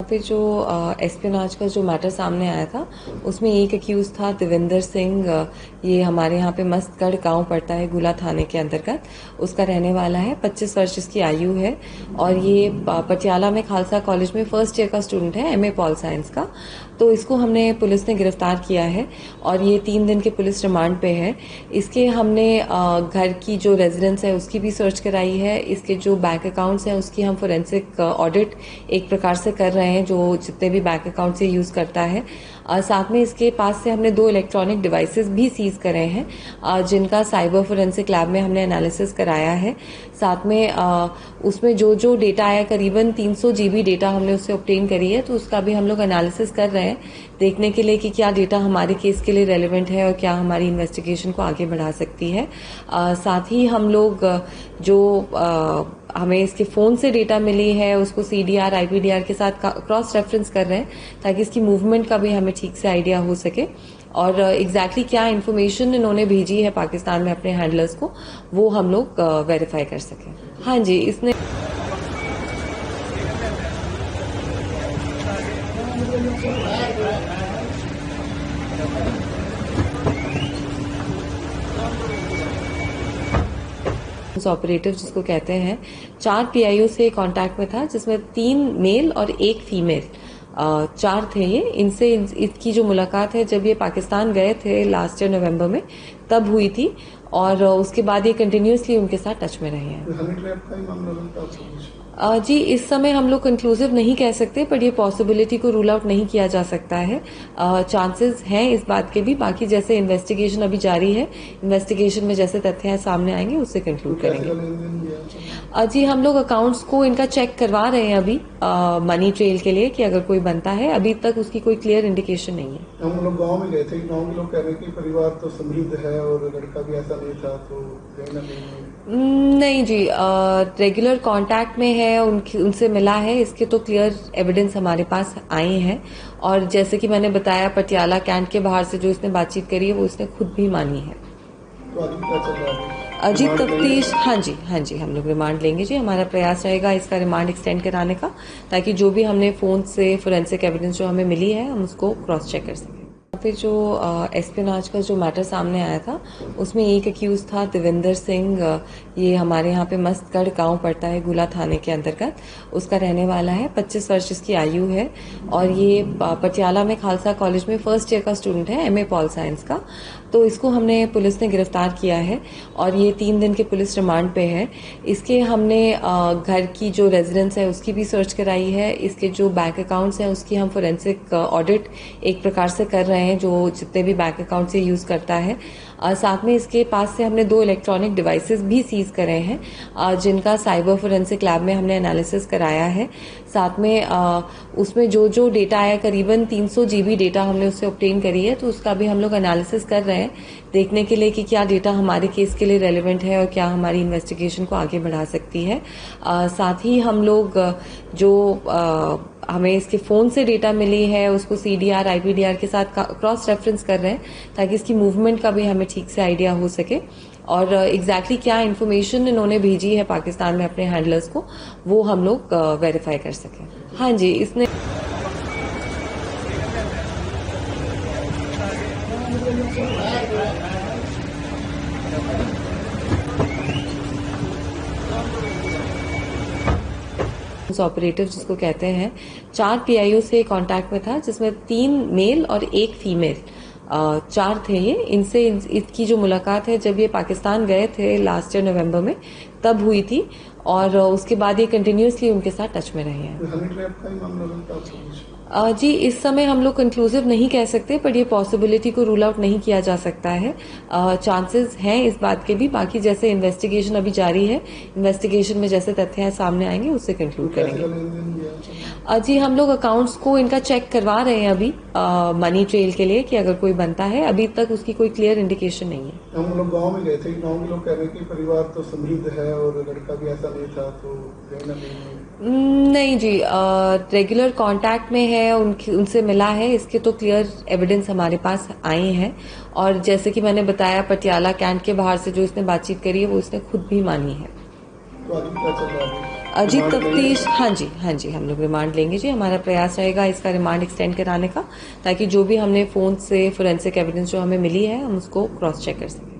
पे जो एस्पियोनाज का जो मैटर सामने आया था उसमें एक अक्यूज था देवेंद्र सिंह। ये हमारे यहाँ पे मस्तगढ़ गांव पड़ता है गुला थाने के अंतर्गत। उसका रहने वाला है, 25 वर्ष इसकी आयु है और ये पटियाला में खालसा कॉलेज में फर्स्ट ईयर का स्टूडेंट है, एमए पॉल साइंस का। तो इसको हमने पुलिस ने गिरफ्तार किया है और ये 3 दिन के पुलिस रिमांड पे है। इसके हमने घर की जो रेजिडेंस है उसकी भी सर्च कराई है। इसके जो बैंक अकाउंट्स हैं उसकी हम फोरेंसिक ऑडिट एक प्रकार से कर रहे हैं, जो जितने भी बैंक अकाउंट से यूज करता है। साथ में इसके पास से हमने 2 इलेक्ट्रॉनिक डिवाइसेस भी सीज करे हैं, जिनका साइबर फोरेंसिक लैब में हमने एनालिसिस कराया है। साथ में उसमें जो जो डेटा आया, करीबन 300 जीबी डेटा हमने उससे ऑब्टेन करी है, तो उसका भी हम लोग एनालिसिस कर रहे हैं देखने के लिए कि क्या डेटा हमारे केस के लिए रेलेवेंट है और क्या हमारी इन्वेस्टिगेशन को आगे बढ़ा सकती है। साथ ही हम लोग जो हमें इसके फोन से डेटा मिली है उसको सीडीआर आईपीडीआर के साथ क्रॉस रेफरेंस कर रहे हैं ताकि इसकी मूवमेंट का भी हमें ठीक से आइडिया हो सके और एग्जैक्टली क्या इन्फॉर्मेशन इन्होंने भेजी है पाकिस्तान में अपने हैंडलर्स को, वो हम लोग वेरीफाई कर सकें। हाँ जी, इसने ऑपरेटिव जिसको कहते हैं 4 पीआईओ से कांटेक्ट में था, जिसमें 3 मेल और 1 फीमेल 4 थे ये। इनसे इसकी जो मुलाकात है जब ये पाकिस्तान गए थे लास्ट ईयर नवंबर में, तब हुई थी और उसके बाद ये कंटिन्यूसली उनके साथ टच में रहे हैं। जी, इस समय हम लोग कंक्लूसिव नहीं कह सकते, पर ये पॉसिबिलिटी को रूल आउट नहीं किया जा सकता है। चांसेस हैं इस बात के भी, बाकी जैसे इन्वेस्टिगेशन अभी जारी है, इन्वेस्टिगेशन में जैसे तथ्य सामने आएंगे उससे कंक्लूड करेंगे। जी, हम लोग अकाउंट्स को इनका चेक करवा रहे हैं अभी मनी ट्रेल के लिए कि अगर कोई बनता है। अभी तक उसकी कोई क्लियर इंडिकेशन नहीं है। हम लोग गांव में गए थे, गांव के लोग कह रहे हैं कि परिवार तो समृद्ध है और लड़का भी ऐसा नहीं था, तो कहीं ना कहीं नहीं जी, रेगुलर कांटेक्ट में है, उनसे मिला है, इसके तो क्लियर एविडेंस हमारे पास आए हैं। और जैसे कि मैंने बताया, पटियाला कैंट के बाहर से जो इसने बातचीत करी है वो इसने खुद भी मानी है। तो आगे क्या चल रहा है? जी, तफ्तीश, हाँ जी, हम लोग रिमांड लेंगे जी। हमारा प्रयास रहेगा इसका रिमांड एक्सटेंड कराने का, ताकि जो भी हमने फोन से फोरेंसिक एविडेंस जो हमें मिली है हम उसको क्रॉस चेक कर सकें। पे जो एस्पियोनाज का जो मैटर सामने आया था उसमें एक अक्यूज था देवेंद्र सिंह। ये हमारे यहाँ पे मस्तगढ़ गांव पड़ता है गुला थाने के अंतर्गत। उसका रहने वाला है, 25 वर्ष इसकी आयु है और ये पटियाला में खालसा कॉलेज में फर्स्ट ईयर का स्टूडेंट है, एमए पॉल साइंस का। तो इसको हमने पुलिस ने गिरफ्तार किया है और ये 3 दिन के पुलिस रिमांड पे है। इसके हमने घर की जो रेजिडेंस है उसकी भी सर्च कराई है। इसके जो बैंक अकाउंट्स हैं उसकी हम फोरेंसिक ऑडिट एक प्रकार से कर रहे हैं, जो जितने भी बैंक अकाउंट से यूज करता है। साथ में इसके पास से हमने 2 इलेक्ट्रॉनिक डिवाइसेस भी सीज करे हैं, जिनका साइबर फोरेंसिक लैब में हमने एनालिसिस कराया है। साथ में उसमें जो जो डेटा आया, करीबन 300 जीबी डेटा हमने उससे ऑब्टेन करी है, तो उसका भी हम लोग एनालिसिस कर रहे हैं देखने के लिए कि क्या डेटा हमारे केस के लिए रेलेवेंट है और क्या हमारी इन्वेस्टिगेशन को आगे बढ़ा सकती है। साथ ही हम लोग जो हमें इसके फोन से डेटा मिली है उसको सीडीआर आईपीडीआर के साथ क्रॉस रेफरेंस कर रहे हैं ताकि इसकी मूवमेंट का भी हमें ठीक से आइडिया हो सके और एग्जैक्टली क्या इन्फॉर्मेशन इन्होंने भेजी है पाकिस्तान में अपने हैंडलर्स को, वो हम लोग वेरीफाई कर सकें। हाँ जी, इसने ऑपरेटिव जिसको कहते हैं 4 पीआईओ से कांटेक्ट में था, जिसमें 3 मेल और 1 फीमेल 4 थे ये। इनसे इसकी जो मुलाकात है जब ये पाकिस्तान गए थे लास्ट ईयर नवंबर में, तब हुई थी और उसके बाद ये कंटिन्यूसली उनके साथ टच में रहे हैं। जी, इस समय हम लोग कंक्लूसिव नहीं कह सकते, पर ये पॉसिबिलिटी को रूल आउट नहीं किया जा सकता है। चांसेस हैं इस बात के भी, बाकी जैसे इन्वेस्टिगेशन अभी जारी है, इन्वेस्टिगेशन में जैसे तथ्य सामने आएंगे उससे कंक्लूड करेंगे। जी, हम लोग अकाउंट्स को इनका चेक करवा रहे हैं अभी मनी ट्रेल के लिए कि अगर कोई बनता है। अभी तक उसकी कोई क्लियर इंडिकेशन नहीं है। हम लोग गांव में गए थे, गांव के लोग कह रहे हैं कि परिवार तो समृद्ध है और लड़का भी ऐसा नहीं था, तो कहीं ना कहीं नहीं जी, रेगुलर कांटेक्ट में है, उनसे मिला है, इसके तो क्लियर एविडेंस हमारे पास आए हैं। और जैसे कि मैंने बताया, पटियाला कैंट के बाहर से जो इसने बातचीत करी है वो इसने खुद भी मानी है। तो आगे क्या चल रहा है? जी रिमांड लेंगे? तफ्तीश, हाँ जी हम लोग रिमांड लेंगे जी। हमारा प्रयास रहेगा इसका रिमांड एक्सटेंड कराने का, ताकि जो भी हमने फोन से फोरेंसिक एविडेंस जो हमें मिली है हम उसको क्रॉस चेक कर सकें।